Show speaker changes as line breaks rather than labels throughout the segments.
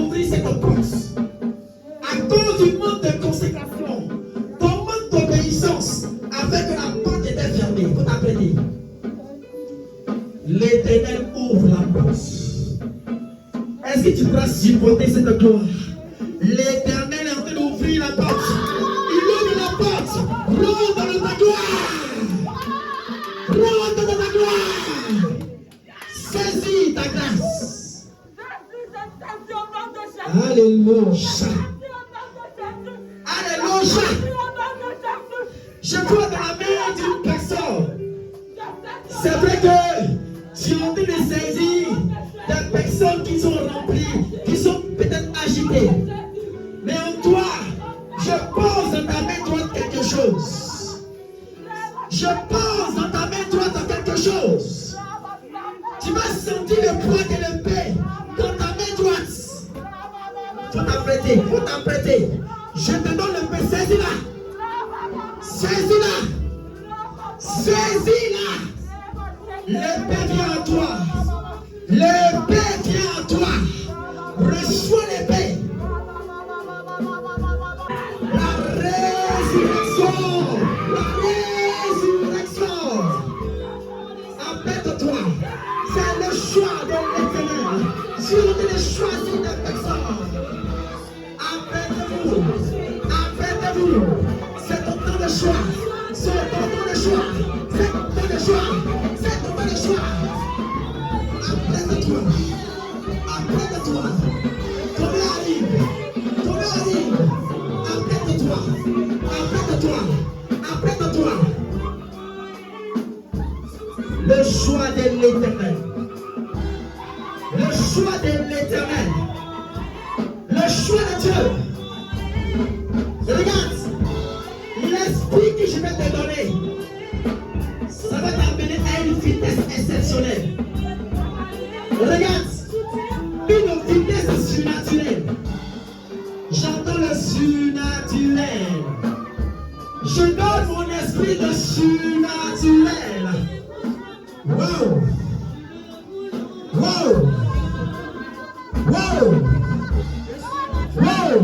ouvrir cette porte. À cause du manque de consécration, ton manque d'obéissance a fait que la porte était fermée. Il faut t'apprêter. L'Éternel ouvre la porte. Est-ce que tu pourras supporter cette gloire? L'Éternel est en train d'ouvrir la porte. Il ouvre la porte. Rentre dans ta gloire. Rentre dans ta gloire. Saisis ta grâce. Alléluia. Alléluia. Je vois dans la main d'une personne. C'est vrai que tu es en train de saisir des personnes qui sont remplies, qui sont peut-être agitées. Mais en toi, je pose dans ta main droite quelque chose. Je pose dans ta main droite quelque chose. Tu vas sentir le poids de l'épée dans ta main droite. Faut t'apprêter, faut t'apprêter. Je te donne l'épée, saisis-la. Saisis-la. Saisis-la. L'épée vient à toi. L'épée vient à toi. Reçois l'épée. La résurrection. La résurrection. Apprête-toi. C'est le choix de l'Éternel. Si on te choisit des personnes, apprête-vous. Apprête-vous. C'est ton temps de choix. C'est ton temps de choix. C'est ton temps de choix. C'est ton temps de choix. Apprête-toi. Apprête-toi. Ton heure arrive. Ton heure arrive. Apprête-toi. Apprête-toi. Apprête-toi. Le choix de l'Éternel. Le choix de l'Éternel. Le choix de Dieu. Regarde. L'esprit que je vais te donner, ça va t'amener à une vitesse exceptionnelle. Regarde, une vitesse surnaturelle. J'entends le surnaturel. Je donne mon esprit de surnaturel. Wow! Wow! Wow! Wow!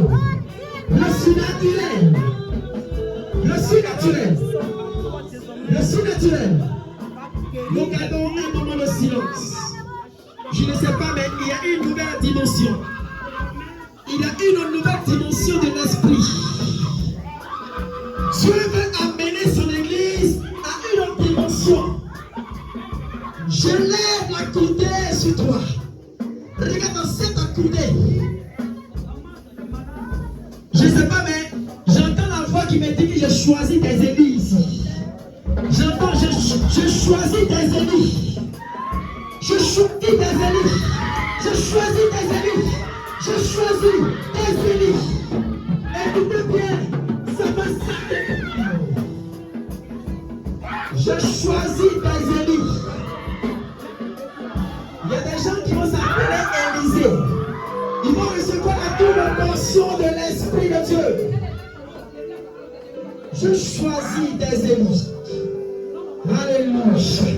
Le surnaturel. Le surnaturel. Le surnaturel. Nous gardons un moment de silence. Je ne sais pas, mais il y a une nouvelle dimension. Il y a une nouvelle dimension de l'esprit. Dieu veut amener son église à une autre dimension. Je lève la coudée sur toi. Regarde dans cette coudée. Je ne sais pas, mais j'entends la voix qui me dit que je choisis des élus ici. J'entends, je choisis des élus. Je choisis des élus. Je choisis des élus. Je choisis des élus. Écoutez bien, ça va s'arrêter. Je choisis des élus. Il y a des gens qui vont s'appeler Élysée. Ils vont recevoir la double portion de l'Esprit de Dieu. Je choisis des élus. Alléluia.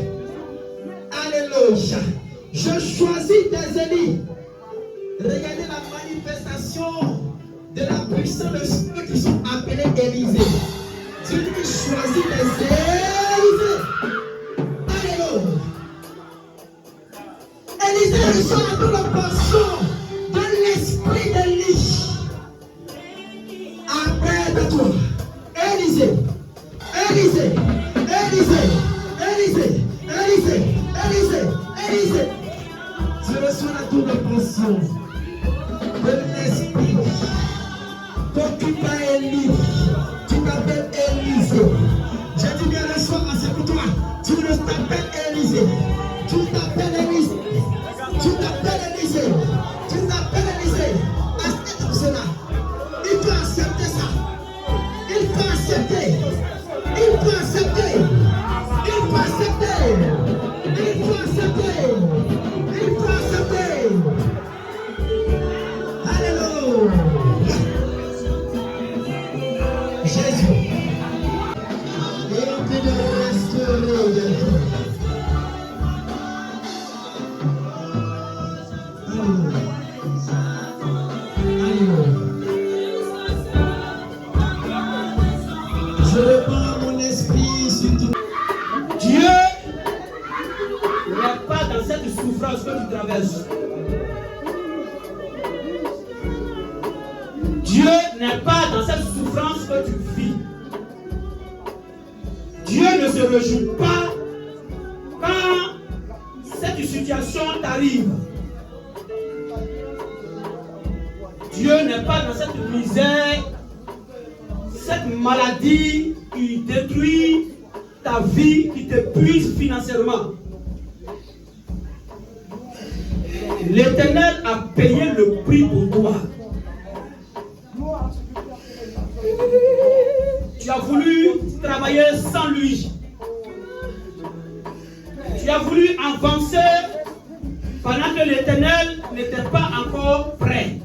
Alléluia. Je choisis des élus. Regardez la manifestation de la puissance de ceux qui sont appelés Élysée. Dieu qui choisit des Élysées. Alléluia. Élysée reçoit la double portion de l'esprit d'Élie. Apprête-toi. Élysée. Élysée. Élysée. Élysée. Élysée. Élysée. Élysée. Tu reçois la double portion de l'esprit. T'occupes pas Élie. Tu t'appelles Élysée. Je dis bien le soir, c'est pour toi. Tu ne t'appelles Élysée. Tu t'appelles Élysée. Tu t'appelles Élysée. Tu t'appelles Élysée. Accepte comme cela. Il faut accepter ça. Il faut accepter. Il faut accepter. Il faut accepter. Il faut accepter. Il faut accepter. Alléluia.
se réjouis pas quand cette situation t'arrive. Dieu n'est pas dans cette misère, cette maladie qui détruit ta vie, qui t'épuise financièrement. L'Éternel a payé le prix pour toi. Tu as voulu travailler sans lui. Tu as voulu avancer pendant que l'Éternel n'était pas encore prêt.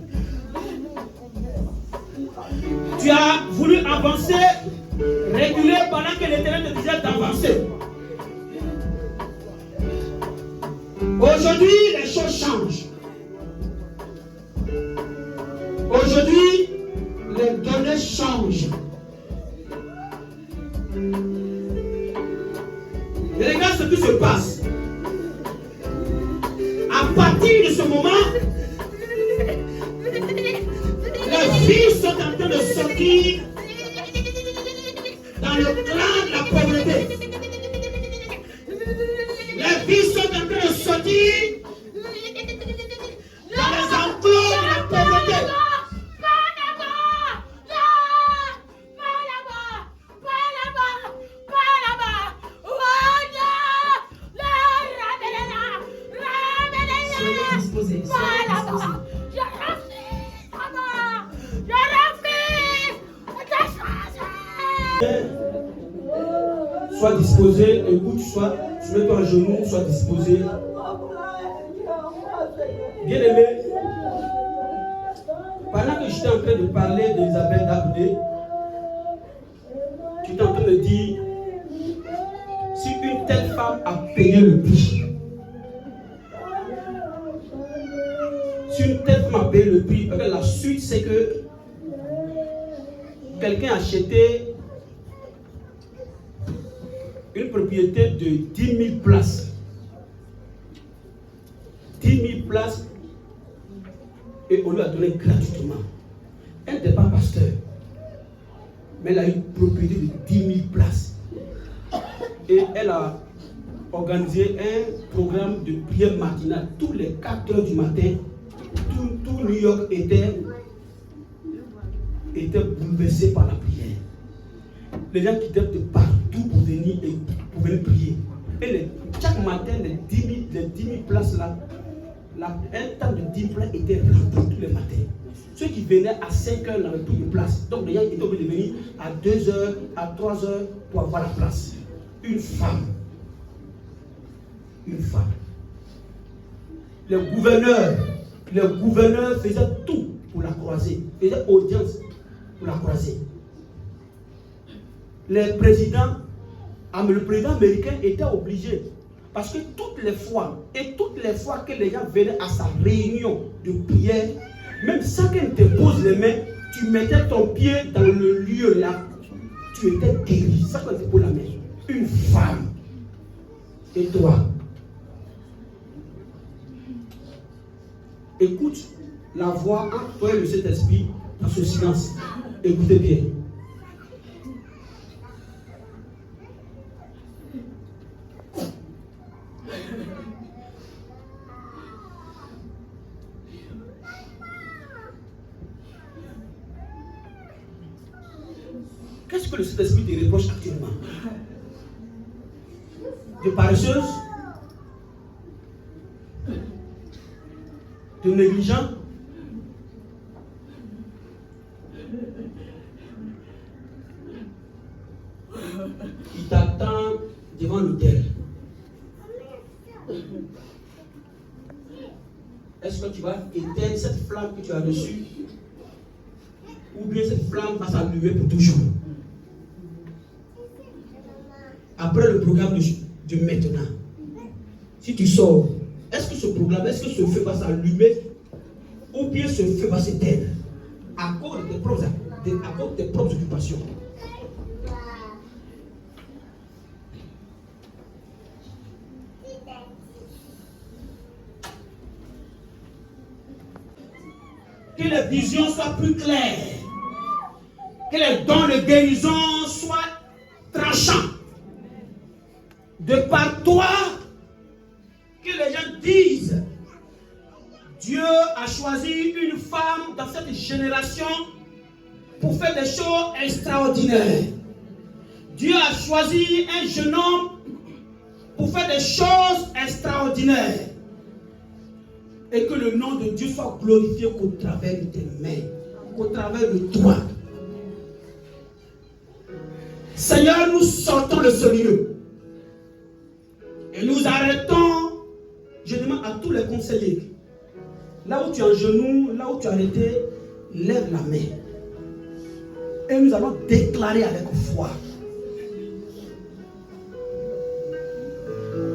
Tu as voulu avancer, réguler pendant que l'Éternel te disait d'avancer. Aujourd'hui, les choses changent. Aujourd'hui, les données changent. Et regarde ce qui se passe. À partir de ce moment, les vies sont en train de sortir dans le clan de la pauvreté. Les vies sont en train de sortir dans les enclos de la pauvreté. Sois disposé, écoute, mets-toi à genoux, sois disposé. Bien aimé, pendant que j'étais en train de parler d'Elisabeth Daboudé, tu étais en train de dire, si une telle femme a payé le prix, si une telle femme a payé le prix, parce que la suite c'est que quelqu'un a acheté une propriété de 10 000 places. 10 000 places et on lui a donné gratuitement. Elle n'était pas pasteur, mais elle a une propriété de 10 000 places. Et elle a organisé un programme de prière matinale. Tous les 4 heures du matin, tout New York était bouleversé par la prière. Les gens quittaient de partout pour venir prier. Et chaque matin, les 10 000 places là, un temps de 10 000 places était rempli tous les matins. Ceux qui venaient à 5 heures n'avaient plus de place. Donc les gens étaient obligés de venir à 2 heures, à 3 heures pour avoir la place. Une femme. Le gouverneur faisait tout pour la croiser. Faisait audience pour la croiser. Le président américain était obligé. Parce que toutes les fois que les gens venaient à sa réunion de prière, même sans qu'elle te pose les mains, tu mettais ton pied dans le lieu là, tu étais guéri. Ça quand tu poses la main. Une femme. Et toi, écoute la voix entre toi et le Saint-Esprit dans ce silence. Écoutez bien. Qu'est-ce que le Saint-Esprit te reproche actuellement? De paresseuse? De négligent? Il t'attend devant l'autel. Est-ce que tu vas éteindre cette flamme que tu as reçue? Ou bien cette flamme va s'allumer pour toujours? Après le programme de maintenant, si tu sors, est-ce que ce feu va s'allumer ou bien ce feu va s'éteindre à cause de tes propres occupations? Que les visions soient plus claires, que les dons de guérison soient tranchants. de par toi, que les gens disent, Dieu a choisi une femme dans cette génération pour faire des choses extraordinaires. Dieu a choisi un jeune homme pour faire des choses extraordinaires. Et que le nom de Dieu soit glorifié qu'au travers de tes mains, qu'au travers de toi. Seigneur, nous sortons de ce lieu. Et nous arrêtons, je demande à tous les conseillers, là où tu es en genoux, là où tu es arrêté, lève la main. Et nous allons déclarer avec foi.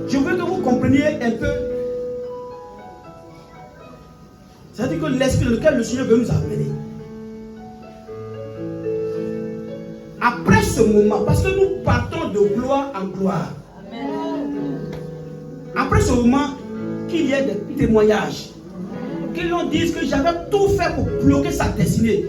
Je veux que vous compreniez un peu. C'est-à-dire que l'esprit dans lequel le Seigneur veut nous amener. Après ce moment, parce que nous partons de gloire en gloire. Après ce moment, qu'il y ait des témoignages. Qu'ils nous disent que j'avais tout fait pour bloquer sa destinée,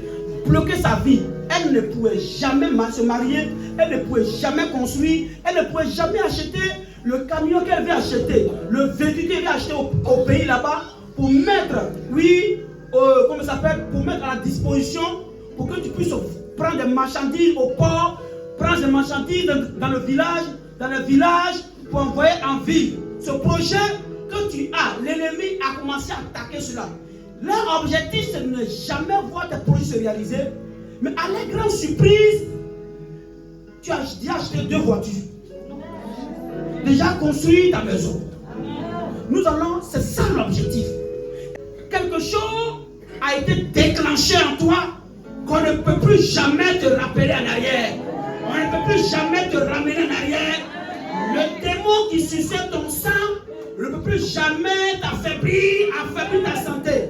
bloquer sa vie. Elle ne pouvait jamais se marier, elle ne pouvait jamais construire, elle ne pouvait jamais acheter le camion qu'elle veut acheter, le véhicule qu'elle veut acheter au pays là-bas, pour mettre, comment ça s'appelle, pour mettre à la disposition, pour que tu puisses prendre des marchandises au port, prendre des marchandises dans le village, pour envoyer en ville. Ce projet que tu as, l'ennemi a commencé à attaquer cela. Leur objectif, c'est de ne jamais voir tes projets se réaliser. Mais à la grande surprise, tu as déjà acheté 2 voitures. Déjà construit ta maison. Nous allons, c'est ça l'objectif. Quelque chose a été déclenché en toi qu'on ne peut plus jamais te rappeler en arrière. On ne peut plus jamais te ramener en arrière. Le démon qui sucette ton sang ne peut plus jamais affaiblir ta santé.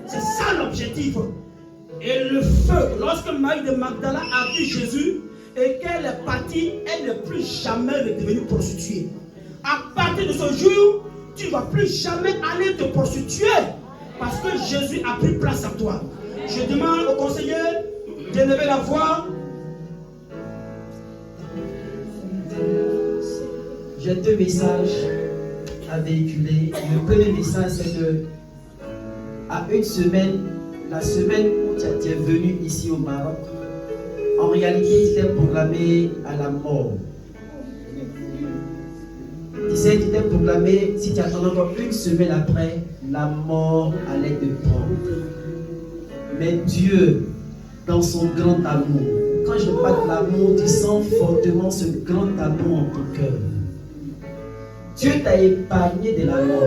C'est ça l'objectif. Et le feu, lorsque Marie de Magdala a vu Jésus et qu'elle est partie, elle n'est plus jamais redevenue prostituée. À partir de ce jour, tu ne vas plus jamais aller te prostituer parce que Jésus a pris place à toi. Je demande au conseiller d'élever la voix.
J'ai 2 messages à véhiculer. Le premier message, c'est que à une semaine, la semaine où tu es venu ici au Maroc, en réalité, tu t'es proclamé à la mort. Tu sais, tu t'es proclamé, si tu attends encore une semaine après, la mort allait te prendre. Mais Dieu, dans son grand amour, quand je parle de l'amour, tu sens fortement ce grand amour en ton cœur. Dieu t'a épargné de la mort.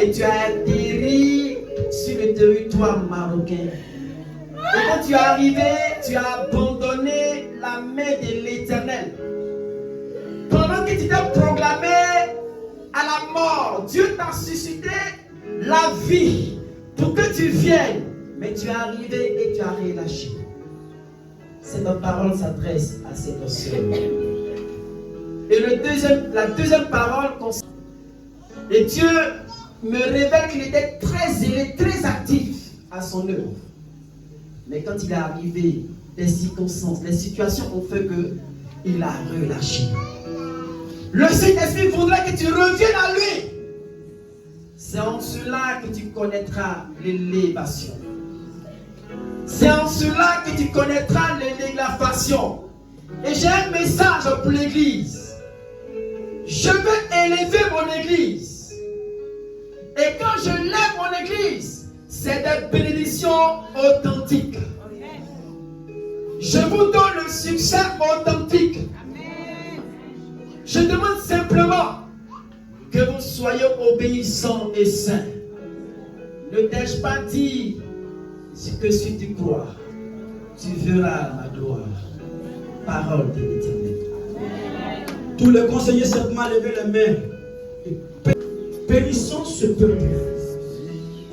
Et tu as atterri sur le territoire marocain. Et quand tu es arrivé, tu as abandonné la main de l'Éternel. Pendant que tu t'es proclamé à la mort, Dieu t'a suscité la vie pour que tu viennes. Mais tu es arrivé et tu as relâché. Cette parole s'adresse à cette personne. Et la deuxième parole concerne. Et Dieu me révèle qu'il était très zélé, très actif à son œuvre. Mais quand il est arrivé, les circonstances, les situations ont fait qu'il a relâché. Le Saint-Esprit voudrait que tu reviennes à lui. C'est en cela que tu connaîtras l'élévation. C'est en cela que tu connaîtras l'élévation. Et j'ai un message pour l'église. Je veux élever mon église. Et quand je lève mon église, c'est des bénédictions authentiques. Je vous donne le succès authentique. Je demande simplement que vous soyez obéissants et saints. Ne t'ai-je pas dit que si tu crois, tu verras ma gloire. Parole de l'Éternel.
Tous les conseillers simplement lever les mains. Bénissons ce peuple.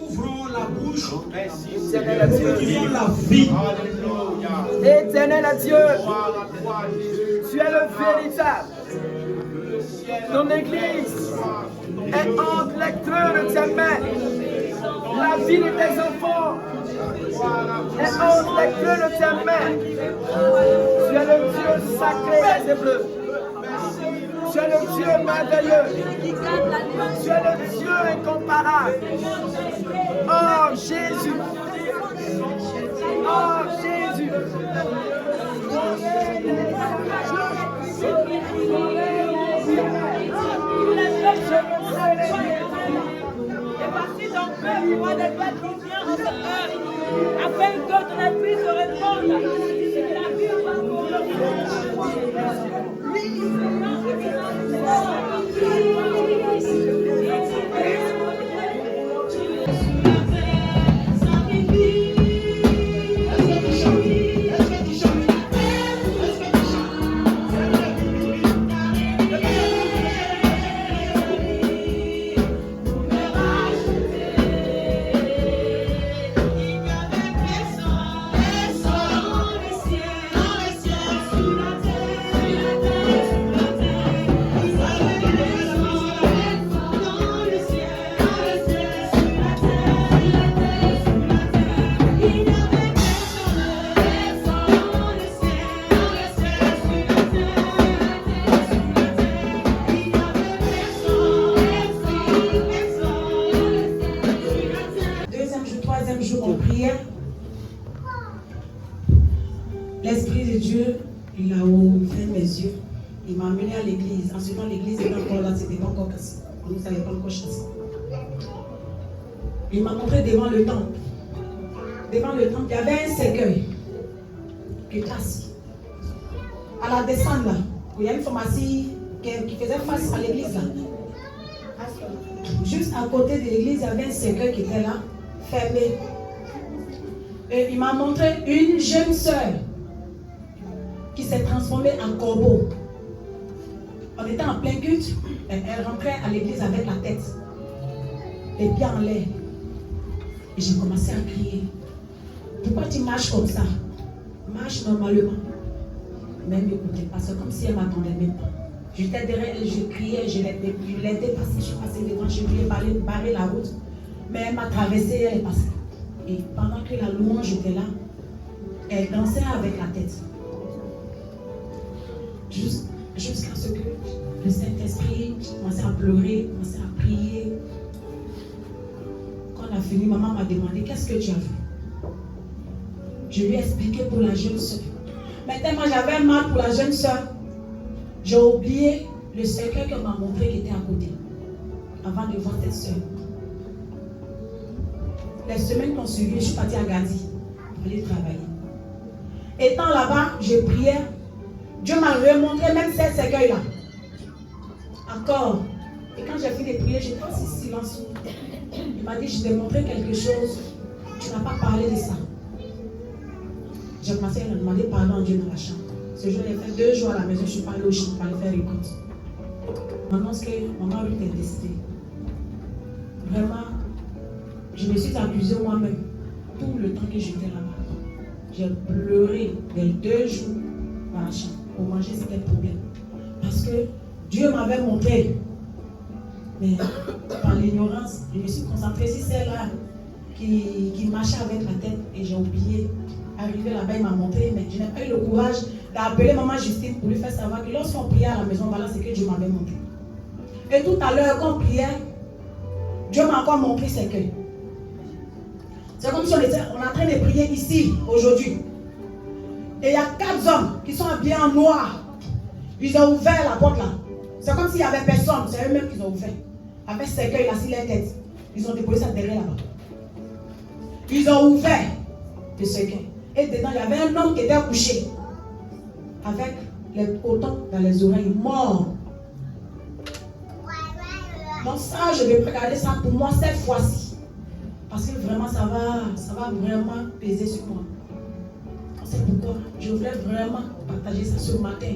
Ouvrons la bouche. Bénissons la vie.
Éternel Dieu, tu es le véritable. Ton église est entre les creux de tes mains. La vie de tes enfants est entre les creux de tes mains. Tu es le Dieu sacré des Hébreux. Tu es le merveilleux. Tu es le Dieu incomparable. Oh Jésus. Oh Jésus.
Et parti ton peuple, roi des peuples, qui vient en cette heure, afin que ton esprit se réponde. Et que la vie soit pour
l'Esprit de Dieu, il a ouvert mes yeux. Il m'a amené à l'église. Ensuite, l'église était encore là, c'était pas encore cassé. On ne savait pas encore chassé. Il m'a montré devant le temple. Devant le temple, il y avait un cercueil qui était assis. À la descente là, où il y a une pharmacie qui faisait face à l'église là. Juste à côté de l'église, il y avait un cercueil qui était là, fermé. Et il m'a montré une jeune sœur qui s'est transformée en corbeau. On était en plein culte, elle rentrait à l'église avec la tête, les pieds en l'air. Et j'ai commencé à crier. Pourquoi tu marches comme ça? Marche normalement. Mais elle ne m'écoutait pas, c'est comme si elle ne m'attendait même pas. J'étais derrière elle, je criais, je l'ai dépassée, je suis passée devant, je lui ai barré la route. Mais elle m'a traversée, elle est passée. Et pendant que la louange était là, elle dansait avec la tête. Jusqu'à ce que le Saint-Esprit commençait à pleurer, commençait à prier. Quand on a fini, maman m'a demandé qu'est-ce que tu as vu. Je lui ai expliqué pour la jeune soeur. Mais tellement j'avais mal pour la jeune soeur, j'ai oublié le cercueil qu'on m'a montré qui était à côté, avant de voir cette soeur. Les semaines qui ont suivi, je suis partie à Gadi pour aller travailler. Étant là-bas, je priais. Dieu m'a remontré même ces cercueils-là. Encore. Et quand j'ai fini de prier, j'étais assis silencieux. Il m'a dit, je t'ai montré quelque chose. Tu n'as pas parlé de ça. J'ai commencé à lui demander pardon à Dieu dans la chambre. Ce jour, j'ai fait 2 jours à la maison, je suis pas allée au chien pour aller faire les comptes. Maintenant, ce que maman lui était décidé. Vraiment, je me suis accusée moi-même tout le temps que j'étais là-bas. J'ai pleuré les 2 jours dans la chambre pour manger c'était problème. Parce que Dieu m'avait montré. Mais par l'ignorance, je me suis concentrée sur celle-là qui marchait avec la tête et j'ai oublié. Arrivé là-bas, il m'a montré, mais je n'ai pas eu le courage d'appeler maman Justine pour lui faire savoir que lorsqu'on priait à la maison, voilà ce que Dieu m'avait montré. Et tout à l'heure, quand on priait, Dieu m'a encore montré ce que. C'est comme si on était en train de prier ici, aujourd'hui. Et il y a 4 hommes qui sont habillés en noir. Ils ont ouvert la porte là. C'est comme s'il n'y avait personne. C'est eux-mêmes qui ont ouvert. Avec ce cercueil là sur leur tête. Ils ont déposé ça derrière là-bas. Ils ont ouvert le cercueil. Et dedans, il y avait un homme qui était couché. Avec les cotons dans les oreilles, mort. Donc ça, je vais regarder ça pour moi cette fois-ci. Parce que vraiment, ça va vraiment peser sur moi. C'est pourquoi je voulais vraiment partager ça ce matin.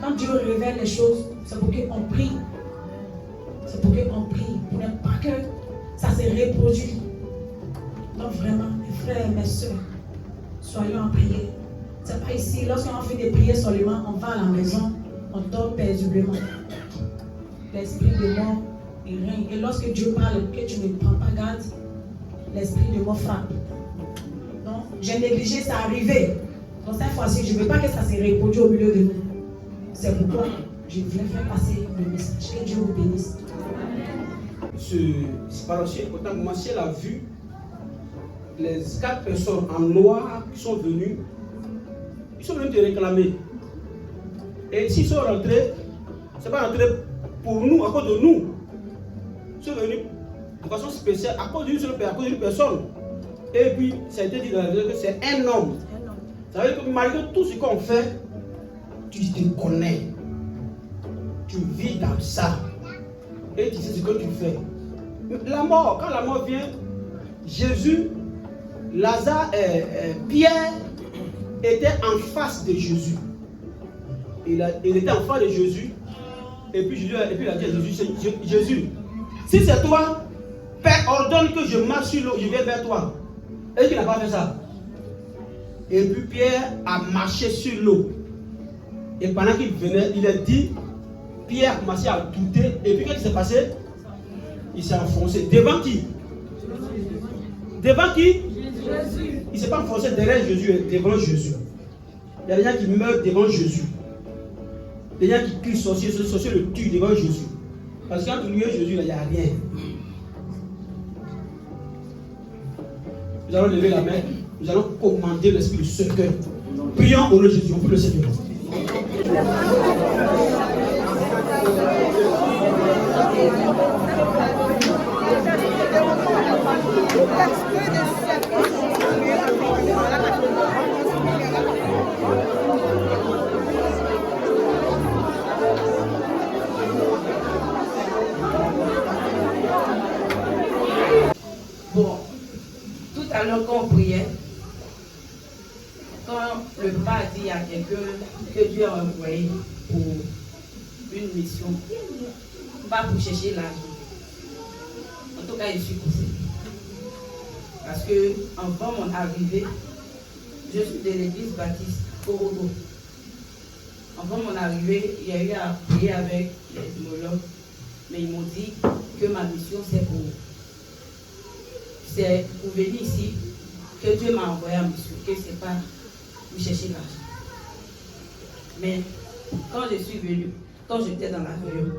Quand Dieu révèle les choses, c'est pour qu'on prie. C'est pour qu'on prie. Pour ne pas que ça se reproduise. Donc vraiment, mes frères et mes soeurs, soyons en prière. C'est pas ici, lorsqu'on fait des prières seulement, on va à la maison, on dort paisiblement. L'esprit de mort, il règne. Et lorsque Dieu parle, que tu ne prends pas garde, l'esprit de mort frappe. Donc, j'ai négligé, ça arrivé. Donc, cette fois-ci, je ne veux pas que ça se reproduise au milieu de nous. C'est pourquoi je voulais faire passer le message. Que Dieu vous bénisse.
C'est pas aussi important. Moi, si elle a vu les 4 personnes en noir qui sont venues, ils sont venus te réclamer. Et s'ils sont rentrés, ce n'est pas rentré pour nous, à cause de nous. Ils sont venus de façon spéciale, à cause d'une personne. Et puis, ça a été dit dans la Bible que c'est un homme. Ça veut dire que malgré tout ce qu'on fait, tu te connais. Tu vis dans ça. Et tu sais ce que tu fais. La mort, quand la mort vient, Jésus, Lazare, Pierre était en face de Jésus. Il était en face de Jésus. Et puis il a dit à Jésus, Jésus, si c'est toi, Père, ordonne que je marche sur l'eau, je viens vers toi. Et qu'il n'a pas fait ça. Et puis Pierre a marché sur l'eau. Et pendant qu'il venait, il a dit, Pierre a commencé à douter. Et puis qu'est-ce qui s'est passé? Il s'est enfoncé. Devant qui? Devant qui? Jésus. Il ne s'est pas enfoncé derrière Jésus, devant Jésus. Il y a des gens qui meurent devant Jésus. Des gens qui crient sorcier, ce sorcier le tue devant Jésus. Parce qu'entre lui et Jésus, il n'y a rien. Nous allons lever la main. Nous allons commander l'esprit de secret. Prions au nom de Jésus. On peut le Seigneur.
Bon, tout à l'heure quand on priait, quand le papa a dit à quelqu'un que Dieu a envoyé pour une mission, pas pour chercher l'argent. En tout cas, je suis poussée. Parce que avant mon arrivée, je suis de l'église baptiste Korogo. Avant mon arrivée, il y a eu à prier avec les homologues, mais ils m'ont dit que ma mission c'est pour venir ici, que Dieu m'a envoyé en mission, que c'est pas pour chercher l'argent. Mais quand je suis venue, quand j'étais dans l'avion,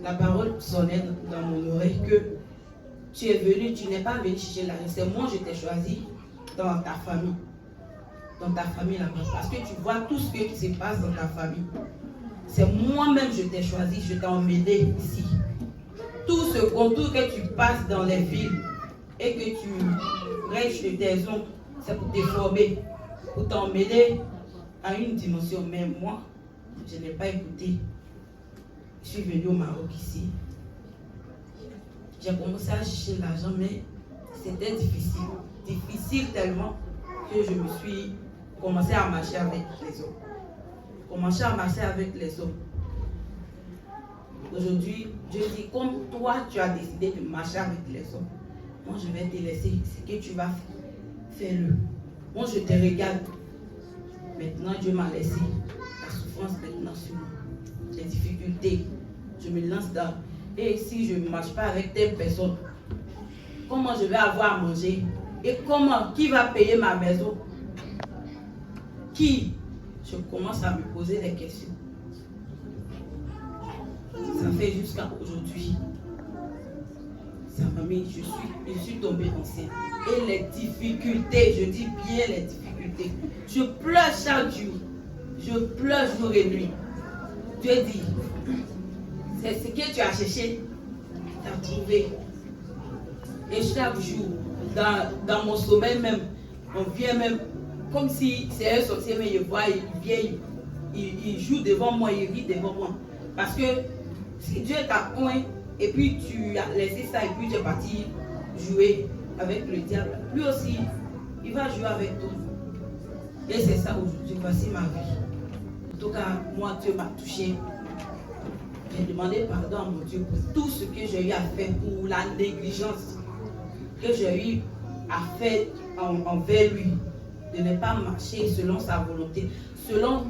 la parole sonnait dans mon oreille que tu es venu, tu n'es pas venu chercher l'argent. C'est moi je t'ai choisi dans ta famille. Dans ta famille là-bas. Parce que tu vois tout ce qui se passe dans ta famille. C'est moi-même je t'ai choisi, je t'ai emmené ici. Tout ce contour que tu passes dans les villes et que tu restes de tes ongles, c'est pour te former, pour t'emmener à une dimension. Mais moi, je n'ai pas écouté. Je suis venu au Maroc ici. J'ai commencé à chercher l'argent, mais c'était difficile. Difficile tellement que je me suis commencé à marcher avec les hommes. Commencer à marcher avec les hommes. Aujourd'hui, Dieu dit, comme toi, tu as décidé de marcher avec les hommes, moi, je vais te laisser. Ce que tu vas faire, fais-le. Moi, je te regarde. Maintenant, Dieu m'a laissé la souffrance maintenant sur moi. Les difficultés. Je me lance dans. Et si je ne marche pas avec telle personne, comment je vais avoir à manger? Et comment? Qui va payer ma maison? Qui? Je commence à me poser des questions. Ça fait jusqu'à aujourd'hui. Sa famille, je suis tombée enceinte. Et les difficultés, je dis bien les difficultés. Je pleure chaque jour. Je pleure jour et nuit. Dieu dit, c'est ce que tu as cherché, tu as trouvé. Et chaque jour, dans mon sommeil même, on vient même, comme si c'est un sorcier, mais je vois, il vient, il joue devant moi, il rit devant moi. Parce que si Dieu t'a point, et puis tu as laissé ça, et puis tu es parti jouer avec le diable, lui aussi, il va jouer avec toi. Et c'est ça aujourd'hui, voici ma vie. En tout cas, moi, Dieu m'a touché. J'ai demandé pardon à mon Dieu pour tout ce que j'ai eu à faire, pour la négligence que j'ai eu à faire envers lui, de ne pas marcher selon sa volonté, selon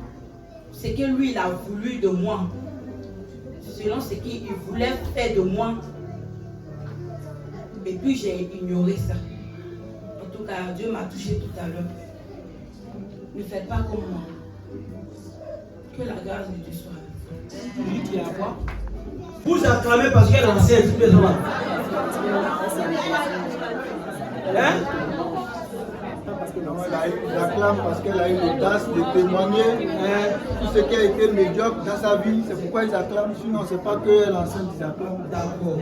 ce que lui il a voulu de moi, selon ce qu'il voulait faire de moi. Et puis j'ai ignoré ça. En tout cas, Dieu m'a touché tout à l'heure. Ne faites pas comme moi. Que la grâce de Dieu soit avec vous.
Tu dis qu'il y a quoi? Vous acclamez parce qu'elle est enceinte, tous les hommes. Hein?
Non, il acclame parce qu'elle a eu l'audace de témoigner tout ce qui a été médiocre dans sa vie. C'est pourquoi ils acclament. Sinon, c'est pas que elle est enceinte, ils acclament.
D'accord.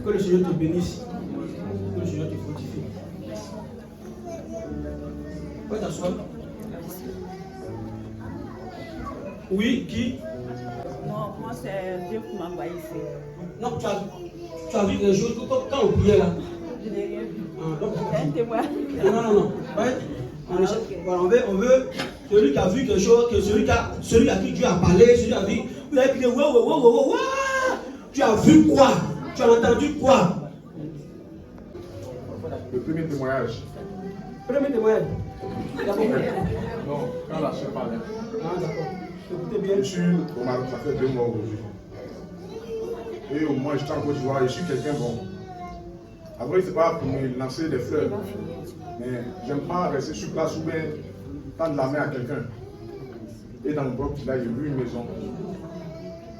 Que le Seigneur te bénisse. Que le Seigneur te fortifie. Où est ta soeur? Oui, qui?
Non, moi c'est Dieu qui m'a envoyé ici.
Non, tu as vu quelque chose quand on priait là?
Je n'ai rien vu.
Ah, donc,
C'est un témoin.
non. Ouais. Voilà, on veut celui qui a vu quelque chose, que celui à qui Dieu a parlé, celui qui a vu. Vous avez crié, ouais. Tu as vu quoi? Tu as entendu quoi?
Le premier témoignage.
Premier témoignage.
Non, quand la soeur parlait.
Ah, d'accord. Écoutez bien.
Je suis au Maroc, ça fait 2 mois aujourd'hui. Et au moins, j'étais en Côte d'Ivoire et je suis quelqu'un bon. Après, c'est pas pour me lancer des fleurs. Mais j'aime pas rester sur place ou bien tendre la main à quelqu'un. Et dans le bloc, là, j'ai vu une maison.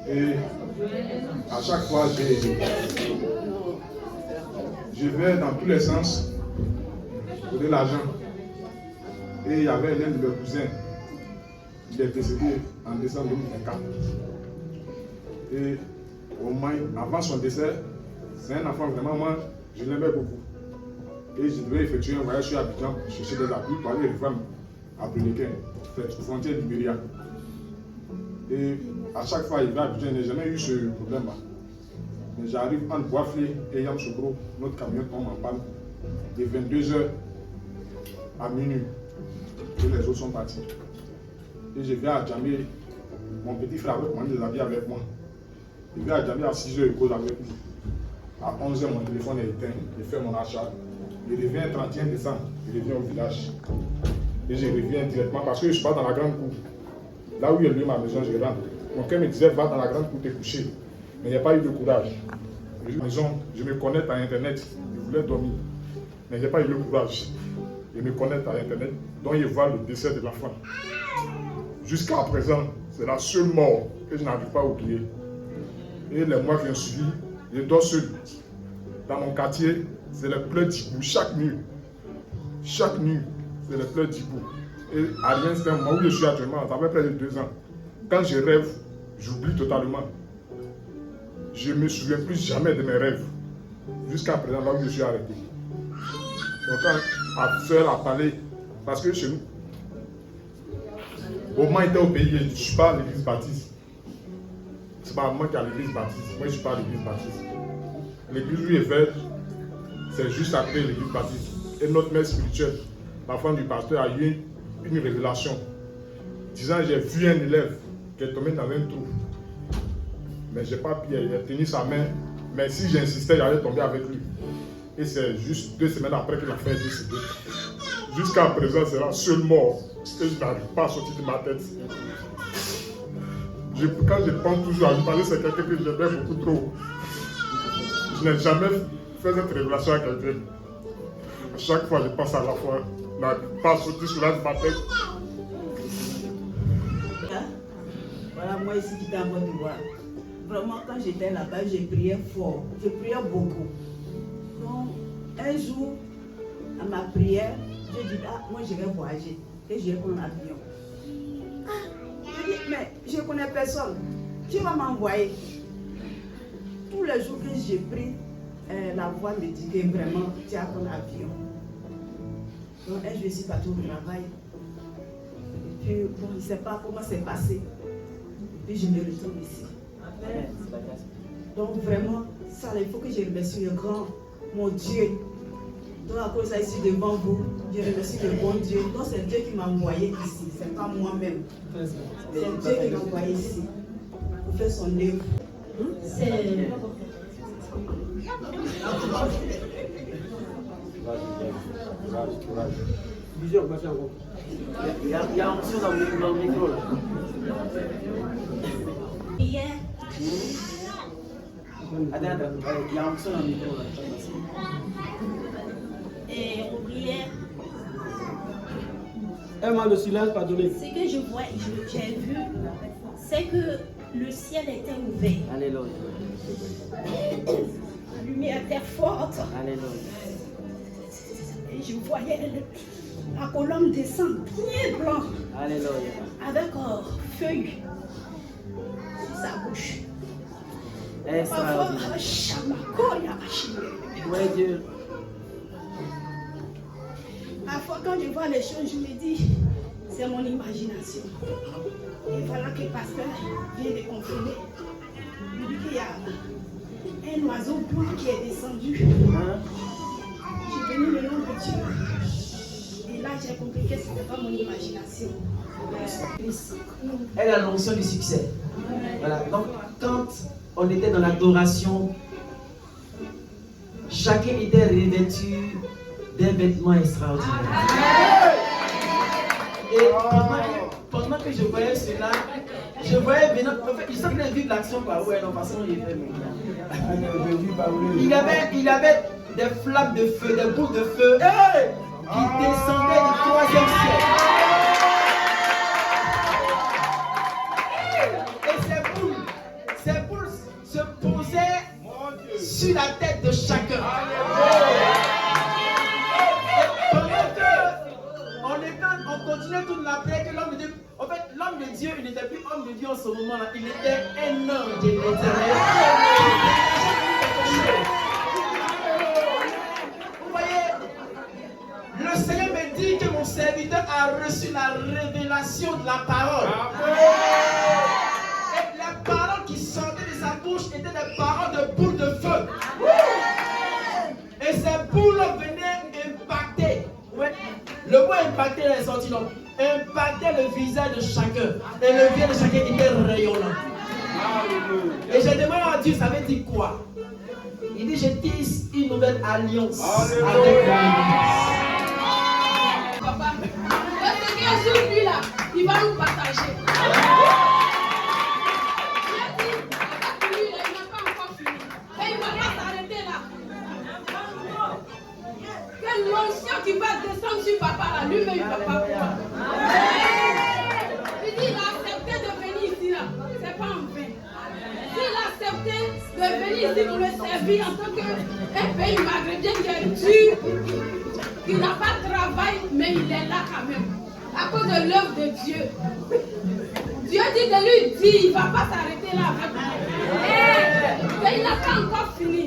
Et à chaque fois, je vais dans tous les sens pour de l'argent. Et il y avait l'un de mes cousins. Il est décédé en décembre 2024. Et au moins, avant son décès, c'est un enfant vraiment, moi, je l'aimais beaucoup. Et je devais effectuer un voyage sur Abidjan, chercher des appuis pour aller rejoindre à Péléquin, frontière du Libéria. Et à chaque fois, il va à Abidjan, je n'ai jamais eu ce problème-là. Mais j'arrive entre Boisflé et Yamsoukro, notre camion tombe en panne, de 22h à minuit. Et les autres sont partis. Et je vais à Djamé, mon petit frère avait commandé des habits avec moi. Je vais à Djamé à 6h, il cause avec lui. À 11h, mon téléphone est éteint, je fais mon achat. Je reviens 31 décembre, je reviens au village. Et je reviens directement parce que je ne suis pas dans la grande cour. Là où il y a eu ma maison, je rentre. Mon cœur me disait, va dans la grande cour te coucher. Mais il n'y a pas eu de courage. Je me connecte à Internet, je voulais dormir. Mais il n'y a pas eu le courage. Je me connecte à Internet, donc je vois le décès de l'enfant. Jusqu'à présent, c'est la seule mort que je n'arrive pas à oublier. Et les mois qui ont suivi, je dors seul. Dans mon quartier, c'est les pleurs d'Ibou chaque nuit. Chaque nuit, c'est les pleurs d'Ibou. Et à rien, c'est un moment où je suis actuellement, ça fait près de 2 ans. Quand je rêve, j'oublie totalement. Je ne me souviens plus jamais de mes rêves. Jusqu'à présent, là où je suis arrêté. Donc quand ma soeur a parlé, parce que chez nous, au moins était au pays, je ne suis pas à l'église baptiste. C'est pas moi qui est à l'église baptiste, moi je ne suis pas à l'église baptiste. L'église où il est fait, c'est juste après l'église baptiste. Et notre mère spirituelle, la femme du pasteur, a eu une révélation. Disant, j'ai vu un élève qui est tombé dans un trou. Mais je n'ai pas pu, il a tenu sa main. Mais si j'insistais, j'allais tomber avec lui. Et c'est juste 2 semaines après que l'affaire est décédée. Jusqu'à présent, c'est la seule mort que je n'arrive pas à sortir de ma tête. Quand je pense toujours à lui parler, c'est quelqu'un que j'aimais beaucoup trop. Je n'ai jamais fait cette révélation à quelqu'un. À chaque fois, je pense à la fois. Je n'arrive pas à sortir cela de ma tête.
Voilà, moi ici qui étais en Côte d'Ivoire. Vraiment, quand j'étais là-bas, j'ai prié fort. J'ai prié beaucoup. Donc, un jour, à ma prière, j'ai dit, moi je vais voyager. Et je vais prendre l'avion. Je dis, mais je ne connais personne. Tu vas m'envoyer. Tous les jours que j'ai pris, la voix me dit que vraiment, tu as ton avion. Donc, un jour, je suis partie au travail. Et puis, bon, je ne sais pas comment c'est passé. Et puis, je me retourne ici. Donc, vraiment, ça, il faut que je remercie le grand, mon Dieu. Donc, à cause de ça, ici devant vous, je remercie le bon Dieu. Donc, c'est Dieu qui m'a envoyé ici, c'est pas moi-même. C'est Dieu qui m'a envoyé ici pour faire son œuvre. C'est.
Il y a un chose dans le micro là.
Hier.
Attends, il y a un chose dans le micro là.
Et on priait.
Un moment de silence, pardonnez.
Ce que je vois, j'ai vu, c'est que
le ciel était ouvert.
Alléluia.
La lumière était forte.
Alléluia.
Et je voyais la colonne descendre, bien blanc,
Alléluia.
avec feuilles sur sa bouche.
Extraordinaire.
Parfois,
Oui, Dieu.
parfois, quand je vois les choses, je me dis, c'est mon imagination. Et voilà que le pasteur vient de confirmer. Il dit qu'il y a un oiseau blanc qui est descendu. J'ai venu le nom de Dieu. Et là, j'ai compris que ce n'était pas mon imagination.
Elle a l'onction du succès. Voilà. Donc, quand on était dans l'adoration, chacun était revêtu d'un vêtement extraordinaire. Et pendant que je voyais cela, je voyais venir. En fait, il semblait vivre l'action par où elle en façon il fait il avait des flammes de feu, des boules de feu qui descendaient du 3e ciel. Et ces boules se posaient sur la tête de chacun. On continuait toute la prière que l'homme de Dieu. En fait, l'homme de Dieu, il n'était plus homme de Dieu en ce moment-là. Il était un ange de l'Éternel. Vous voyez, le Seigneur me dit que mon serviteur a reçu la révélation de la parole. Et les paroles qui sortaient de sa bouche étaient des paroles de boules de feu. Et ces boules venaient impacter. Ouais. Le mot impacter est sorti donc. Impacter le visage de chacun. Et le visage de chacun était rayonnant. Et j'ai demandé à Dieu, ça veut dire quoi? Il dit, je tisse une nouvelle alliance avec
Papa, le Seigneur sur lui là, il va nous partager. Il n'a pas encore fini. Et il ne va pas s'arrêter là. Que l'onction qui va descendre sur papa là, lui-même il ne va pas pouvoir. Il dit, il a accepté de venir ici là. C'est pas en vain. S'il a accepté de venir ici pour le servir en tant qu'un pays maghrébien qui est dur, qui n'a pas de travail, mais il est là quand même. À cause de l'œuvre de Dieu. Dieu dit de lui, il ne va pas s'arrêter là avec nous. Et il n'a pas encore fini.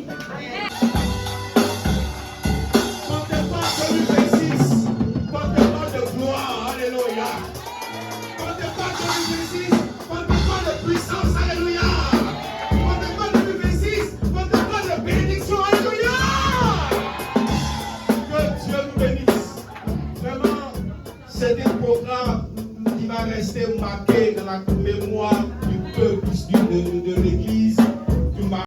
C'est un programme qui va rester marqué dans la